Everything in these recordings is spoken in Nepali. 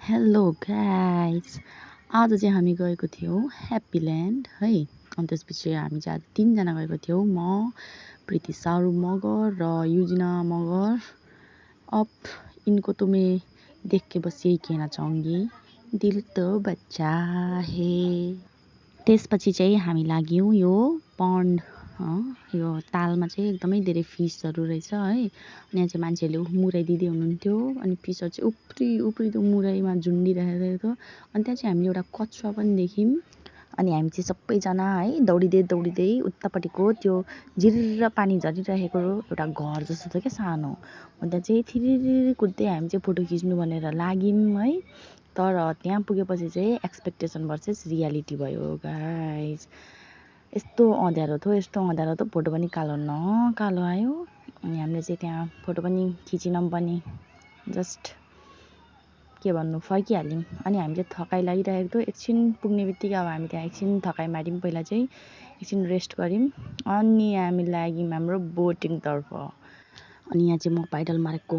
हेलो गाइस, आज चाहिँ हामी गएको थियौँ ह्याप्पील्यान्ड है। अनि त्यसपछि हामी चाहिँ आज 3 जना गएको थियौँ, म प्रीति सारू मगर र युजिना मगर। अब इनको तुम्हें देख के बस यही कहना चाहूँगी, दिल तो बच्चा है। त्यसपछि चाहिँ हामी लाग्यौँ यो पन्ड, यो तालमा चाहिँ एकदमै धेरै फिसहरू रहेछ है। अनि यहाँ चाहिँ मान्छेहरूले मुराइ दिँदै हुनुहुन्थ्यो, अनि फिसहरू चाहिँ उफ्री त्यो मुराइमा झुन्डिरहेको थियो। अनि त्यहाँ चाहिँ हामीले एउटा कछुवा पनि देख्यौँ। अनि हामी चाहिँ सबैजना है दौडिँदै उतापट्टिको त्यो जिर्र पानी झरिरहेको एउटा घर जस्तो थियो क्या सानो। अनि त्यहाँ चाहिँ थिरिरी कुद्दै हामी चाहिँ फोटो खिच्नु भनेर लाग्यौँ है। तर त्यहाँ पुगेपछि चाहिँ एक्सपेक्टेसन भर्सेस रियालिटी भयो गाइज। यस्तो अँध्यारो थियो, फोटो पनि कालो न कालो आयो। अनि हामीले चाहिँ त्यहाँ फोटो पनि खिचिनौँ पनि, जस्ट के भन्नु फर्किहाल्यौँ। अनि हामी चाहिँ थकाइ लागिरहेको थियो, एकछिन पुग्ने बित्तिकै अब हामी त्यहाँ एकछिन थकाइ मार्यौँ, पहिला चाहिँ एकछिन रेस्ट गऱ्यौँ। अनि हामी लाग्यौँ हाम्रो बोटिङतर्फ। अनि यहाँ चाहिँ म पाइडल मारेको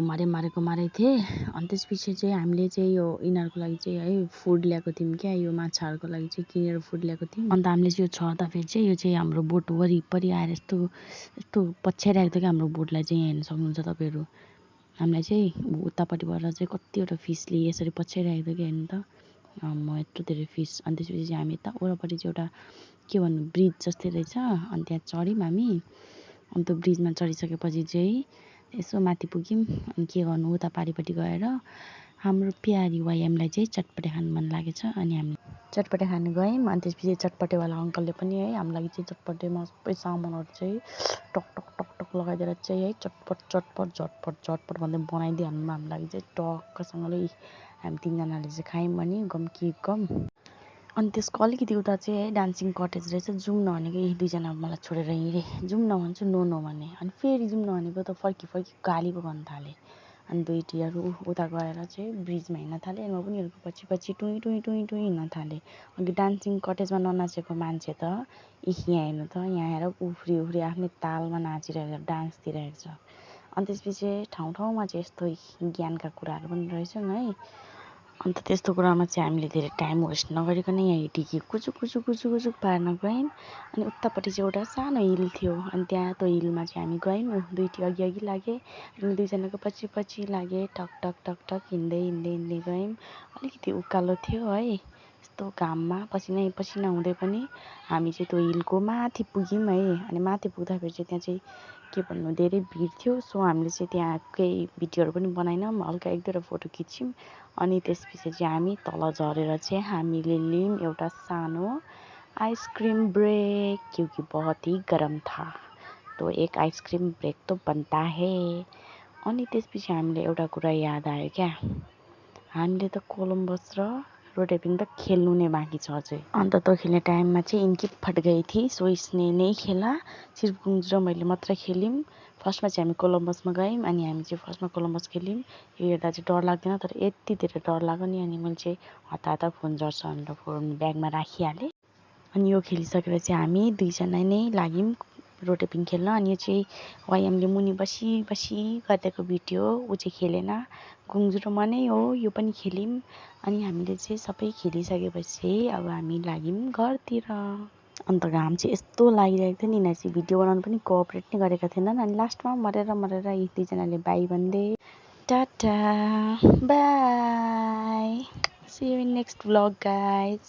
थिएँ। अनि त्यसपछि चाहिँ हामीले चाहिँ यो यिनीहरूको लागि चाहिँ है फुड ल्याएको थियौँ क्या, यो माछाहरूको लागि चाहिँ किनेर फुड ल्याएको थियौँ। अन्त हामीले चाहिँ यो छर्दाखेरि चाहिँ यो चाहिँ हाम्रो बोट वरिपरि आएर यस्तो पछ्याइरहेको थियो क्या हाम्रो बोटलाई चाहिँ। यहाँ हेर्न सक्नुहुन्छ तपाईँहरू, हामीलाई चाहिँ उतापट्टिबाट चाहिँ कतिवटा फिसले यसरी पछ्याइरहेको थियो क्या, हेर्नु त म यत्रो धेरै फिस। अनि त्यसपछि चाहिँ हामी यता वरपट्टि चाहिँ एउटा के भन्नु ब्रिज जस्तै रहेछ, अनि त्यहाँ चढ्यौँ हामी। अनि त्यो ब्रिजमा चढिसकेपछि चाहिँ यसो माथि पुग्यौँ। अनि के गर्नु उता पारिपट्टि गएर हाम्रो प्यारी वाइएमलाई चाहिँ चटपटे खानु मन लागेछ, अनि हामी चटपटे खानु गयौँ। अनि त्यसपछि चटपटेवाला अङ्कलले पनि है हाम्रो लागि चाहिँ चटपटेमा सबै सामानहरू चाहिँ टक टक टक टक लगाइदिएर चाहिँ है झटपट भन्दै बनाइदिइहाल्नु हाम्रो लागि चाहिँ टक्कसँगले। हामी 3 जनाले चाहिँ खायौँ अनि गम। अनि त्यसको अलिकति उता चाहिँ है डान्सिङ कटेज रहेछ, जाउँ न भनेको यी 2 जना मलाई छोडेर हिँडे। जाउँ न भन्छु नो भने, अनि फेरि जाउँ न भनेको त फर्की गाली पो गर्न थालेँ। अनि दुईटीहरू उता गएर चाहिँ ब्रिजमा हिँड्न थालेँ, अनि म पनि उनीहरूको पछि टुई हिँड्न थालेँ। अघि डान्सिङ कटेजमा ननाचेको मान्छे त यहाँ हेर्नु त, यहाँ आएर उफ्री आफ्नै तालमा नाचिरहेको छ, डान्स दिइरहेको छ। अनि त्यसपछि ठाउँमा चाहिँ यस्तो ज्ञानका कुराहरू पनि रहेछन् है। अन्त त्यस्तो कुरामा चाहिँ हामीले धेरै टाइम वेस्ट नगरिकन यहाँ हिटिकी कुचुक पार्न गयौँ। अनि उतापट्टि चाहिँ एउटा सानो हिल थियो, अनि त्यहाँ त्यो हिलमा चाहिँ हामी गयौँ। दुईटी अघि लागे, अनि 2 जनाको पछि लागे, टक हिँड्दै गयौँ। अलिकति उकालो थियो है, यस्तो घाममा पसिना हुँदै पनि हामी चाहिँ त्यो हिलको माथि पुग्यौँ है। अनि माथि पुग्दाखेरि चाहिँ त्यहाँ चाहिँ के भन्नु धेरै भिड थियो। सो हामीले चाहिँ त्यहाँ केही भिडियोहरू पनि बनाएनौँ, हल्का 1-2 फोटो खिच्यौँ। अनि त्यसपछि चाहिँ हामी तल झरेर चाहिँ हामीले लियौँ एउटा सानो आइसक्रिम ब्रेक, क्योंकि बहुत ही गरम था, तो एक आइसक्रिम ब्रेक तो बनता है। अनि त्यसपछि हामीले एउटा कुरा याद आयो क्या, हामीले त कोलम्बस र रोटेपिङ त खेल्नु नै बाँकी छ अझै। अन्त त्यो खेल्ने टाइममा चाहिँ इनकी फट गई थी, सो इसने नहीं खेला, सिर्फ गुन्ज र मैले मात्र खेल्यौँ। फर्स्टमा चाहिँ हामी कोलम्बसमा गयौँ, अनि हामी चाहिँ फर्स्टमा कोलम्बस खेल्यौँ। यो हेर्दा चाहिँ डर लाग्दैन, तर यति धेरै डर लाग्यो नि। अनि मैले चाहिँ हतार फोन झर्छ भनेर फोन ब्यागमा राखिहालेँ। अनि यो खेलिसकेर चाहिँ हामी 2 जना नै लाग्यौँ रोटेपिङ खेल्न। अनि यो चाहिँ वाइएमले मुनि बसी गरेको भिडियो, ऊ चाहिँ खेलेन, गुङ्जुरोमा नै हो यो पनि खेल्यौँ। अनि हामीले चाहिँ सबै खेलिसकेपछि अब हामी लाग्यौँ घरतिर। अन्त घाम चाहिँ यस्तो लागिरहेको थियो नि, यिनीहरू चाहिँ भिडियो बनाउनु पनि कोअपरेट नै गरेका थिएनन्। अनि लास्टमा मरेर यी 2 जनाले बाई भन्दै tata bye, see you in next vlog guys.